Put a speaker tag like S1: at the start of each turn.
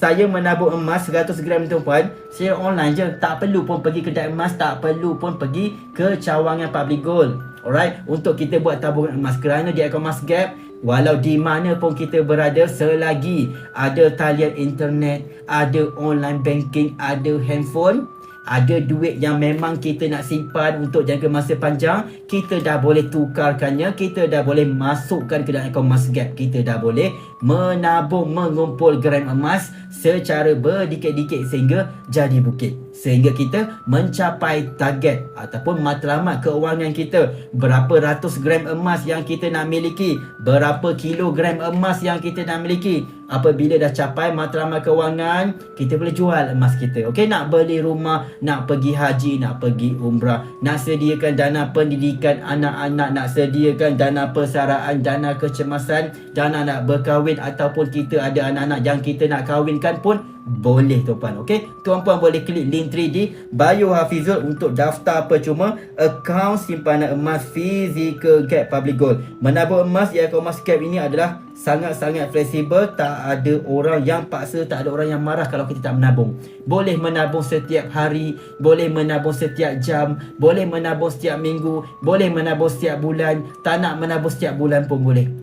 S1: saya menabung emas 100 gram tuan-puan secara online je. Tak perlu pun pergi kedai emas, tak perlu pun pergi ke cawangan Public Gold. Alright, untuk kita buat tabungan emas kerana di Ecomas Gap, walau di mana pun kita berada, selagi ada talian internet, ada online banking, ada handphone, ada duit yang memang kita nak simpan untuk jangka masa panjang, kita dah boleh tukarkannya, kita dah boleh masukkan ke dalam Ecomas Gap, kita dah boleh menabung, mengumpul gram emas secara berdikit-dikit sehingga jadi bukit, sehingga kita mencapai target ataupun matlamat keuangan kita. Berapa ratus gram emas yang kita nak miliki, berapa kilogram emas yang kita nak miliki. Apabila dah capai matlamat keuangan, kita boleh jual emas kita. Okey, nak beli rumah, nak pergi haji, nak pergi umrah, nak sediakan dana pendidikan anak-anak, nak sediakan dana persaraan, dana kecemasan, dana nak berkahwin, ataupun kita ada anak-anak yang kita nak kahwinkan pun boleh tuan-puan. Okey, tuan-puan boleh klik link 3D bio Hafizul untuk daftar percuma akaun simpanan emas Physical Gap Public Gold. Menabung emas di Ecomas Gap ini adalah sangat-sangat fleksibel. Tak ada orang yang paksa, tak ada orang yang marah kalau kita tak menabung. Boleh menabung setiap hari, boleh menabung setiap jam, boleh menabung setiap minggu, boleh menabung setiap bulan, tak nak menabung setiap bulan pun boleh.